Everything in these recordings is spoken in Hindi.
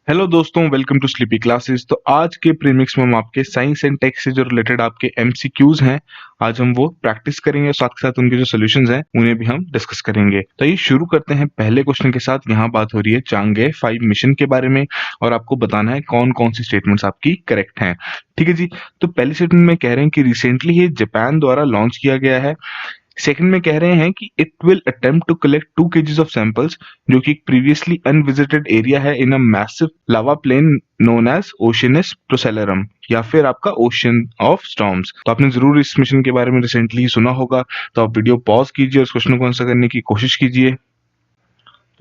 हेलो दोस्तों, वेलकम टू स्लीपी क्लासेस। तो आज के प्रीमिक्स में हम आपके साइंस एंड टेक से जो रिलेटेड आपके एमसीक्यूज हैं, आज हम वो प्रैक्टिस करेंगे और साथ के साथ उनके जो सॉल्यूशंस हैं उन्हें भी हम डिस्कस करेंगे। तो ये शुरू करते हैं पहले क्वेश्चन के साथ। यहाँ बात हो रही है चांगे 5 मिशन के बारे में और आपको बताना है कौन कौन सी स्टेटमेंट्स आपकी करेक्ट हैं। ठीक है जी। तो पहली स्टेटमेंट में कह रहे हैं कि रिसेंटली ये जापान द्वारा लॉन्च किया गया है। सेकंड में कह रहे हैं कि it will attempt to collect 2 kgs of samples, जो कि एक प्रीवियसली अनविजिटेड एरिया है in a massive lava plain known as Oceanus Procellarum, या फिर आपका ओशियन ऑफ स्टॉर्म्स। तो आपने जरूर इस मिशन के बारे में रिसेंटली सुना होगा, तो आप वीडियो पॉज कीजिए और इस क्वेश्चन को आंसर करने की कोशिश कीजिए।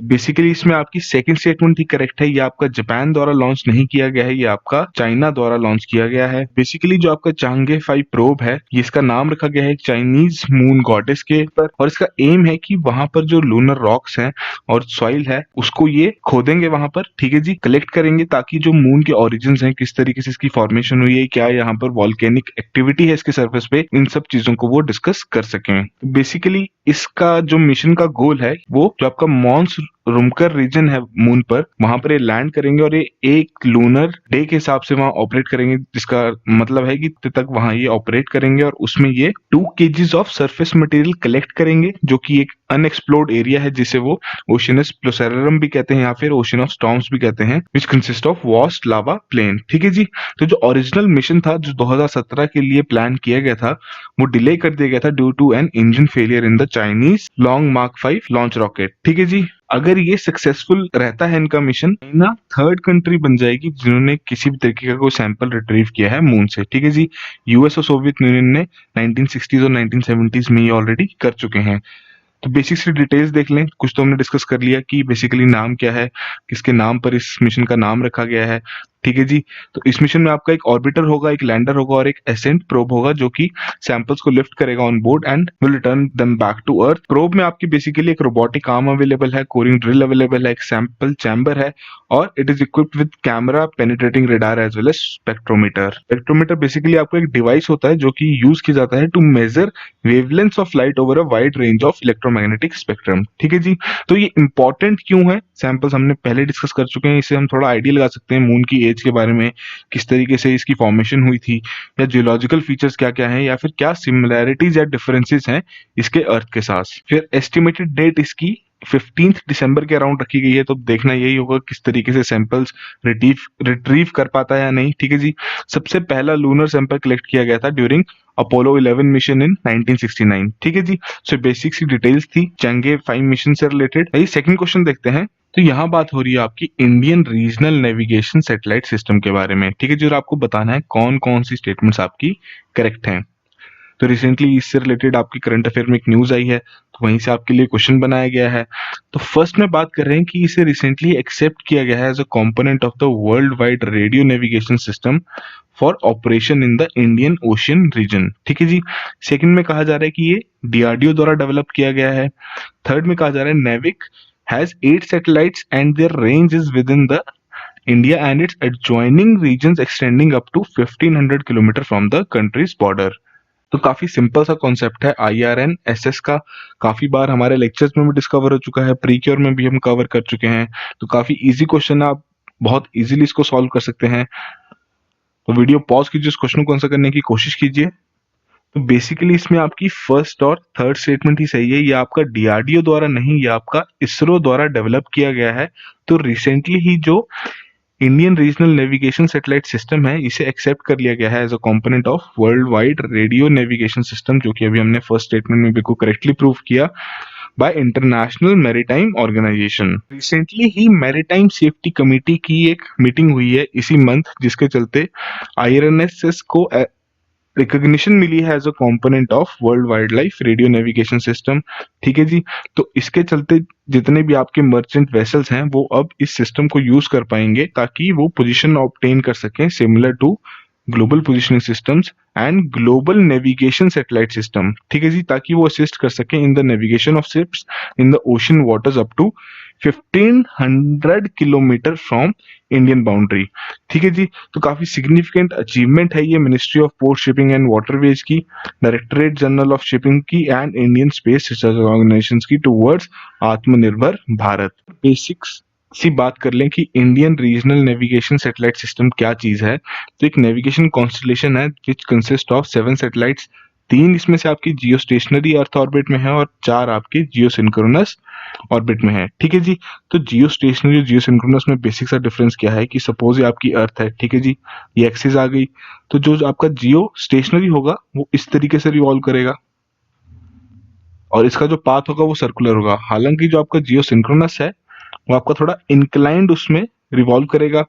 बेसिकली इसमें आपकी सेकंड स्टेटमेंट ही करेक्ट है। ये आपका जापान द्वारा लॉन्च नहीं किया गया है, ये आपका चाइना द्वारा लॉन्च किया गया है। बेसिकली जो आपका चांगे 5 प्रोब है, ये इसका नाम रखा गया है चाइनीज मून गॉडेस के ऊपर, और इसका एम है कि वहां पर जो लूनर रॉक्स हैं और सॉइल है उसको ये खोदेंगे वहां पर, ठीक है जी, कलेक्ट करेंगे, ताकि जो मून के ओरिजिन हैं, किस तरीके से इसकी फॉर्मेशन हुई है, क्या यहाँ पर वॉल्केनिक एक्टिविटी है इसके सरफेस पे, इन सब चीजों को वो डिस्कस कर सकें। बेसिकली इसका जो मिशन का गोल है, वो जो आपका मॉन्स रुमकर रीजन है मून पर, वहां पर ये लैंड करेंगे और ये एक लूनर डे के हिसाब से वहां ऑपरेट करेंगे, जिसका मतलब है कि तक वहां ये ऑपरेट करेंगे और उसमें ये 2 kgs of surface material collect करेंगे, जो कि एक अनएक्सप्लोर्ड एरिया है जिसे वो ओशियनस प्लोसेरम भी कहते हैं या फिर ओशियन ऑफ स्टॉर्म्स भी कहते हैं, which consist of vast lava plain. ठीक है जी। तो जो ओरिजिनल मिशन था जो 2017 के लिए प्लान किया गया था, वो डिले कर दिया गया था due to an engine failure in the Chinese Long March 5 launch rocket. ठीक है जी। अगर ये सक्सेसफुल रहता है इनका मिशन, चाइना थर्ड कंट्री बन जाएगी जिन्होंने किसी भी तरीके का कोई सैंपल रिट्रीव किया है मून से। ठीक है जी। यूएस और सोवियत यूनियन ने 1960s और 1970s में ये ऑलरेडी कर चुके हैं। तो बेसिक सी डिटेल्स देख लें। कुछ तो हमने डिस्कस कर लिया कि बेसिकली नाम क्या है, किसके नाम पर इस मिशन का नाम रखा गया है। ठीक है जी। तो इस मिशन में आपका एक ऑर्बिटर होगा, एक लैंडर होगा और एक एसेंट प्रोब होगा, जो कि सैंपल्स को लिफ्ट करेगा on board and will return them back to Earth. Probe में आपकी बेसिकली एक रोबोटिक आर्म अवेलेबल है, कोरिंग ड्रिल अवेलेबल है, एक सैंपल चैम्बर है, और it is equipped with camera, penetrating radar as well as spectrometer. Spectrometer basically आपको एक डिवाइस होता है जो कि यूज किया जाता है to measure wavelength of light over a wide range of electromagnetic spectrum. ठीक है जी। तो ये इंपॉर्टेंट क्यों है? सैंपल्स हमने पहले डिस्कस कर चुके हैं, इससे हम थोड़ा आइडिया लगा सकते हैं मून की एज के बारे में, किस तरीके से इसकी फॉर्मेशन हुई थी, या जियोलॉजिकल फीचर्स क्या क्या हैं, या फिर क्या सिमिलैरिटीज या डिफरेंसेस हैं इसके अर्थ के साथ। फिर एस्टिमेटेड डेट इसकी 15 दिसंबर के अराउंड रखी गई है, तो देखना यही होगा किस तरीके से सैंपल्स रिट्रीव कर पाता है या नहीं। ठीक है जी। सबसे पहला लूनर सैंपल कलेक्ट किया गया था ड्यूरिंग अपोलो 11 मिशन इन 1969। ठीक है जी। सो बेसिक सी डिटेल्स थी चंगे 5 मिशन से रिलेटेड। आइए सेकंड क्वेश्चन देखते हैं। तो यहाँ बात हो रही है आपकी Indian regional navigation satellite system के बारे में। ठीक है जी। और आपको बताना है कौन कौन सी स्टेटमेंट्स आपकी करेक्ट हैं। तो रिसेंटली इससे रिलेटेड आपकी करंट अफेयर में एक न्यूज आई है, तो वहीं से आपके लिए क्वेश्चन बनाया गया है। तो फर्स्ट में बात कर रहे हैं कि इसे रिसेंटली एक्सेप्ट किया गया है as a component of the world wide radio navigation system for operation in the Indian Ocean region. ठीक है जी। सेकंड में कहा जा रहा है कि ये डीआरडीओ द्वारा डेवलप किया गया है। थर्ड में कहा जा रहा है NavIC has 8 satellites and their range is within the India and its adjoining regions extending up to 1500 kilometre from the countries border. तो काफी सिंपल सा कॉन्सेप्ट है IRNSS का। काफी बार हमारे लेक्चर्स में भी डिस्कवर हो चुका है, प्रीक्योर में भी हम कवर कर चुके हैं। तो काफी इजी क्वेश्चन है, आप बहुत इजीली इसको सॉल्व कर सकते हैं। तो वीडियो पॉज कीजिए, इस क्वेश्चन को आंसर करने की कोशिश कीजिए। तो बेसिकली इसमें आपकी फर्स्ट और थर्ड स्टेटमेंट ही सही है। ये आपका डीआरडीओ द्वारा नहीं, ये आपका इसरो द्वारा डेवलप किया गया है। तो रिसेंटली ही जो Indian regional navigation satellite system है, इसे एक्सेप्ट कर लिया गया है as a component of world wide radio navigation system, जो कि अभी हमने फर्स्ट स्टेटमेंट में बिल्कुल करेक्टली प्रूव किया, by International Maritime Organization. Recently ही मैरीटाइम सेफ्टी कमेटी की एक मीटिंग हुई है इसी मंथ, जिसके चलते IRNSS को रिकॉग्निशन मिली है as a component of world wild life radio navigation system. ठीक है जी। तो इसके चलते जितने भी आपके मर्चेंट वेसल्स हैं वो अब इस सिस्टम को यूज कर पाएंगे, ताकि वो पोजीशन ऑब्टेन कर सकें similar to global positioning systems and global navigation satellite system. ठीक है जी। ताकि वो असिस्ट कर सकें in the navigation of ships in the ocean waters up to 1500 kilometre from Indian boundary. ठीक है जी। तो काफी सिग्निफिकेंट अचीवमेंट है ये Ministry of Port Shipping and Waterways की, डायरेक्टरेट जनरल ऑफ शिपिंग की and Indian Space Research Organisation की टुवर्ड्स आत्मनिर्भर भारत। बेसिक्स सी बात कर लें कि Indian regional navigation satellite system क्या चीज है, तो एक नेविगेशन कॉन्स्टलेशन है विच कंसिस्ट ऑफ 7 सैटेलाइट्स। 3 इसमें से आपकी जियो स्टेशनरी अर्थ ऑर्बिट में है और 4 आपके जियो सिंक्रोनस ऑर्बिट में है। ठीक है जी। तो जियो स्टेशनरी और जियो सिंक्रोनस में बेसिक सा डिफरेंस क्या है कि सपोज ये आपकी अर्थ है, ठीक है जी, ये एक्सिस आ गई, तो जो आपका जियो स्टेशनरी होगा वो इस तरीके से रिवॉल्व करेगा और इसका जो पाथ होगा वो सर्कुलर होगा। हालांकि जो आपका जियो सिंक्रोनस है वो आपका थोड़ा इंक्लाइंड उसमें रिवॉल्व करेगा,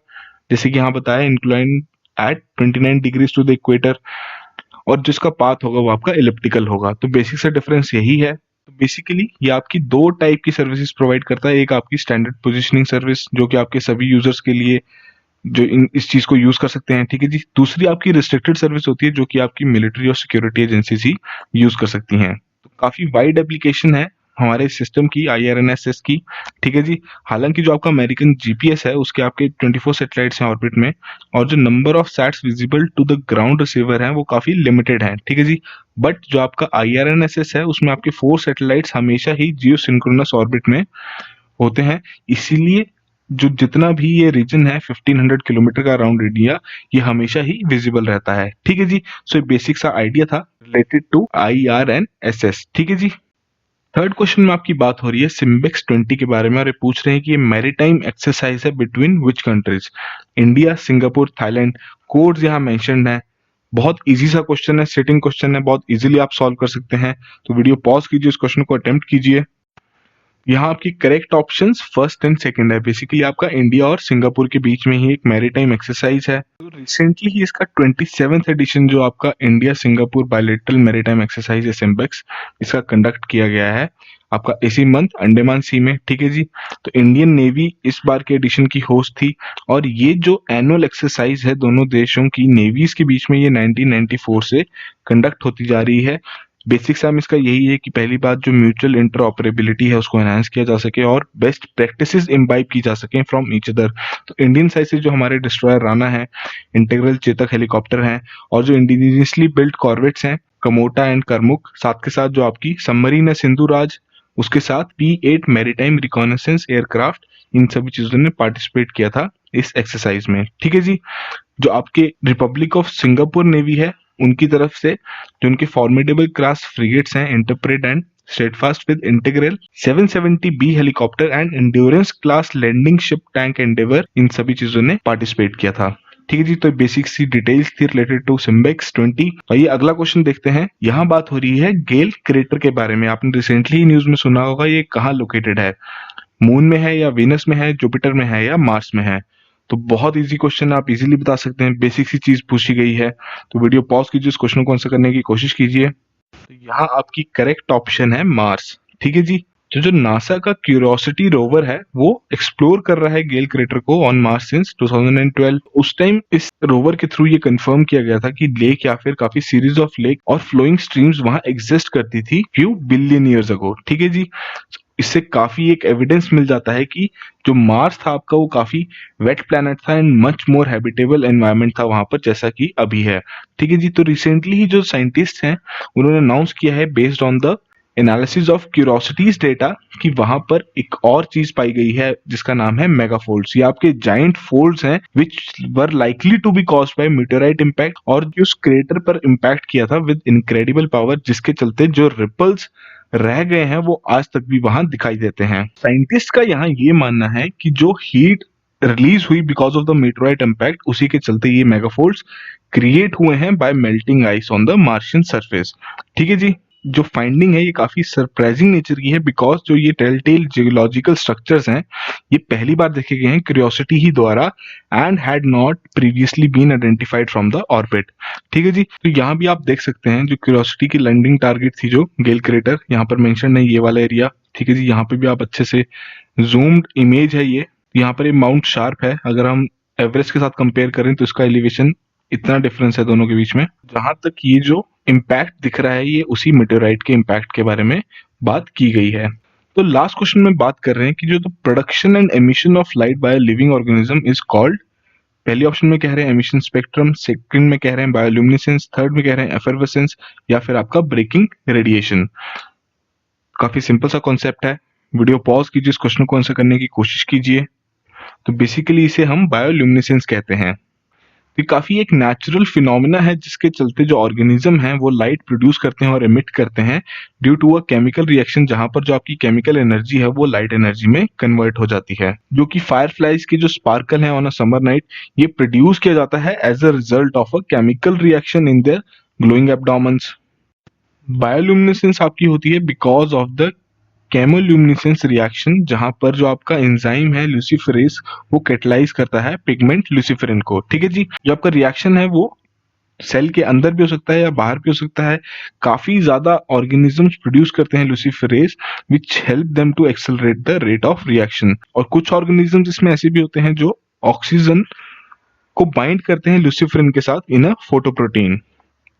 जैसे कि यहाँ बताया inclined at 29 degrees to the equator, और जिसका पाथ होगा वो आपका इलिप्टिकल होगा। तो बेसिक सा डिफरेंस यही है। तो बेसिकली ये आपकी दो टाइप की सर्विसेज प्रोवाइड करता है। एक आपकी स्टैंडर्ड पोजीशनिंग सर्विस जो कि आपके सभी यूजर्स के लिए जो इस चीज को यूज कर सकते हैं, ठीक है जी। दूसरी आपकी रिस्ट्रिक्टेड सर्विस होती है जो कि आपकी मिलिट्री और सिक्योरिटी एजेंसीज ही यूज कर सकती हैं। तो काफी वाइड एप्लीकेशन है हमारे सिस्टम की, IRNSS की, ठीक है जी। हालांकि जो आपका अमेरिकन जीपीएस है उसके आपके 24 सैटेलाइट्स हैं ऑर्बिट में, और जो number of sats visible to the ground receiver है वो काफी लिमिटेड है, ठीक है जी। बट जो आपका IRNSS है उसमें आपके 4 सैटेलाइट्स हमेशा ही जियो सिंक्रोनस ऑर्बिट में होते हैं। इसीलिए जो जितना भी ये रीजन है 1500 किलोमीटर का अराउंड एरिया, ये हमेशा ही विजिबल रहता है, ठीक है जी। सो बेसिक सा आइडिया था रिलेटेड टू IRNSS, ठीक है जी। थर्ड क्वेश्चन में आपकी बात हो रही है सिम्बेक्स 20 के बारे में, और ये पूछ रहे हैं कि ये मैरीटाइम एक्सरसाइज है between which countries, India, Singapore, Thailand. Codes यहाँ मेंशन्ड है। बहुत इजी सा क्वेश्चन है, सेटिंग क्वेश्चन है, बहुत इजीली आप सॉल्व कर सकते हैं। तो वीडियो पॉज कीजिए, इस क्वेश्चन को अटेम्प्ट कीजिए। यहाँ आपकी correct options first and second है। बेसिकली आपका इंडिया और सिंगापुर के बीच में ही एक मैरीटाइम एक्सरसाइज है। तो रिसेंटली ही इसका 27th एडिशन जो आपका India Singapore bilateral maritime exercise है सिम्बेक्स, इसका कंडक्ट किया गया है आपका इसी मंथ अंडमान सी में, ठीक है जी। तो इंडियन नेवी इस बार के एडिशन की होस्ट थी, और ये जो एनुअल एक्सरसाइज है दोनों देशों की नेवीज के बीच में, ये 1994 से कंडक्ट होती जा रही है। बेसिक साम इसका यही है कि पहली बात जो म्यूचुअल इंटरऑपरेबिलिटी है उसको एनहांस किया जा सके और बेस्ट प्रैक्टिसेस इम्बाइब की जा सके फ्रॉम ईच अदर। तो इंडियन साइड से जो हमारे डिस्ट्रॉयर राना है, इंटीग्रल चेतक हेलीकॉप्टर हैं, और जो इंडिजिनियसली बिल्ट कॉर्वेट्स हैं कमोटा एंड करमुक, साथ के साथ जो आपकी सबमरीन है सिंधुराज, उसके साथ P8 मैरीटाइम रिकॉनेसेंस एयरक्राफ्ट, इन सभी चीजों ने पार्टिसिपेट किया था इस एक्सरसाइज में, ठीक है जी। जो आपके रिपब्लिक ऑफ सिंगापुर नेवी है उनकी तरफ से जो उनके फॉर्मिडेबल क्लास फ्रिगेट्स हैं Intrepid and Steadfast with integral 770B helicopter and Endurance class landing ship tank Endeavour, इन सभी चीजों ने पार्टिसिपेट किया था, ठीक है जी। तो बेसिक सी डिटेल्स थी रिलेटेड टू सिम्बेक्स 20। और ये अगला क्वेश्चन देखते हैं। यहाँ बात हो रही है गेल क्रेटर के बारे में। आपने रिसेंटली न्यूज में सुना होगा, ये कहाँ लोकेटेड है, मून में है या वीनस में है, जुपिटर में है या मार्स में है। तो बहुत इजी क्वेश्चन, आप इजीली बता सकते हैं, बेसिक सी चीज पूछी गई है। तो वीडियो पॉज कीजिए, इस क्वेश्चन को आंसर करने की कोशिश कीजिए। तो यहाँ आपकी करेक्ट ऑप्शन है मार्स, ठीक है जी। जो नासा का क्यूरियोसिटी रोवर है वो एक्सप्लोर कर रहा है गेल क्रेटर को ऑन मार्स सिंस 2012। उस टाइम इस रोवर के थ्रू ये कंफर्म किया गया था कि लेक या फिर काफी सीरीज ऑफ लेक और फ्लोइंग स्ट्रीम्स वहां एग्जिस्ट करती थी फ्यू बिलियन ईयर्स अगो, ठीक है जी। इससे काफी एक एविडेंस मिल जाता है कि जो मार्स था आपका वो काफी वेट प्लैनेट था and much more habitable environment था वहां पर जैसा कि अभी है, ठीक है जी। तो रिसेंटली ही जो साइंटिस्ट हैं उन्होंने अनाउंस किया है based on the analysis of Curiosity's data कि वहां पर एक और चीज पाई गई है जिसका नाम है मेगाफोल्ड्स। ये आपके जाइंट फोल्ड्स हैं which were likely to be caused by meteorite impact, और जो उस क्रेटर पर इम्पैक्ट किया था विद इनक्रेडिबल पावर, जिसके चलते जो रिपल्स रह गए हैं वो आज तक भी वहां दिखाई देते हैं। साइंटिस्ट का यहाँ ये मानना है कि जो हीट रिलीज हुई बिकॉज ऑफ द मीटेराइट इम्पैक्ट, उसी के चलते ये मेगाफोल्ड्स क्रिएट हुए हैं bye melting ice on the Martian surface, ठीक है जी। जो फाइंडिंग है ये काफी सरप्राइजिंग नेचर की है बिकॉज जो ये टेलटेल जियोलॉजिकल स्ट्रक्चर्स हैं ये पहली बार देखे गए हैं क्यूरियोसिटी ही द्वारा and had not previously been identified from the orbit, ठीक है जी। तो यहाँ भी आप देख सकते हैं जो क्यूरियोसिटी की लैंडिंग टारगेट थी जो गेल क्रेटर, यहाँ पर मेंशन है ये वाला एरिया, ठीक है जी। यहाँ पे भी आप अच्छे से जूम्ड इमेज है ये। यहाँ पर ये माउंट शार्प है, अगर हम एवरेस्ट के साथ कंपेयर करें तो इसका एलिवेशन इतना डिफरेंस है दोनों के बीच में। जहां तक ये जो इम्पैक्ट दिख रहा है ये उसी मेटेओराइट के इम्पैक्ट के बारे में बात की गई है। तो लास्ट क्वेश्चन में बात कर रहे हैं कि जो production and emission of light by living organism is called. पहले ऑप्शन में कह रहे हैं एमिशन स्पेक्ट्रम, सेकंड में कह रहे हैं बायोल्यूमिनेसेंस, थर्ड में कह रहे हैं एफरवेसेंस, या फिर आपका ब्रेकिंग रेडिएशन। काफी सिंपल सा कॉन्सेप्ट है। वीडियो पॉज कीजिए, इस क्वेश्चन को आंसर करने की कोशिश कीजिए। तो बेसिकली इसे हम बायोल्यूमिनेसेंस कहते हैं। ये काफी एक नेचुरल फिनोमिना है जिसके चलते जो ऑर्गेनिज्म हैं वो लाइट प्रोड्यूस करते हैं और एमिट करते हैं due to a chemical reaction, जहां पर जो आपकी केमिकल एनर्जी है वो लाइट एनर्जी में कन्वर्ट हो जाती है, जो कि फायरफ्लाइज की जो स्पार्कल है ऑन अ समर नाइट, ये प्रोड्यूस किया जाता है as a result of a chemical reaction in their glowing abdomens. Bioluminescence आपकी होती है because of the chemiluminescence reaction, जहां पर जो आपका एंजाइम है ल्यूसीफेरेज वो कैटलाइज करता है पिगमेंट ल्यूसीफेरिन को। ठीक है जी, जो आपका रिएक्शन है वो सेल के अंदर भी हो सकता है या बाहर भी हो सकता है। काफी ज्यादा ऑर्गेनिजम्स प्रोड्यूस करते हैं luciferase which help them to accelerate the rate of reaction. और कुछ ऑर्गेनिजम्स इसमें ऐसे भी होते हैं जो ऑक्सीजन को बाइंड करते हैं ल्यूसीफेरिन के साथ इन अ फोटोप्रोटीन।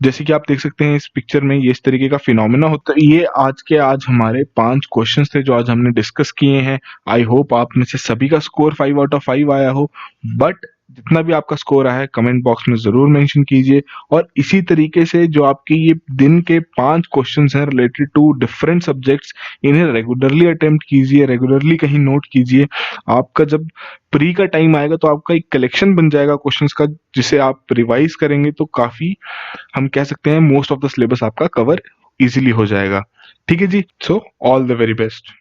जैसे कि आप देख सकते हैं इस पिक्चर में ये इस तरीके का फिनोमेना होता है। ये आज हमारे 5 क्वेश्चंस थे जो आज हमने डिस्कस किए हैं। आई होप आप में से सभी का स्कोर 5 आउट ऑफ 5 आया हो, बट जितना भी आपका स्कोर आया है कमेंट बॉक्स में जरूर मेंशन कीजिए। और इसी तरीके से जो आपकी ये दिन के 5 क्वेश्चंस हैं रिलेटेड टू डिफरेंट सब्जेक्ट्स, इन्हें रेगुलरली अटेम्प्ट कीजिए, रेगुलरली कहीं नोट कीजिए। आपका जब प्री का टाइम आएगा तो आपका एक कलेक्शन बन जाएगा क्वेश्चंस का, जिसे आप रिवाइज करेंगे तो काफी, हम कह सकते हैं मोस्ट ऑफ द सिलेबस आपका कवर इजीली हो जाएगा। ठीक है जी, so all the very best.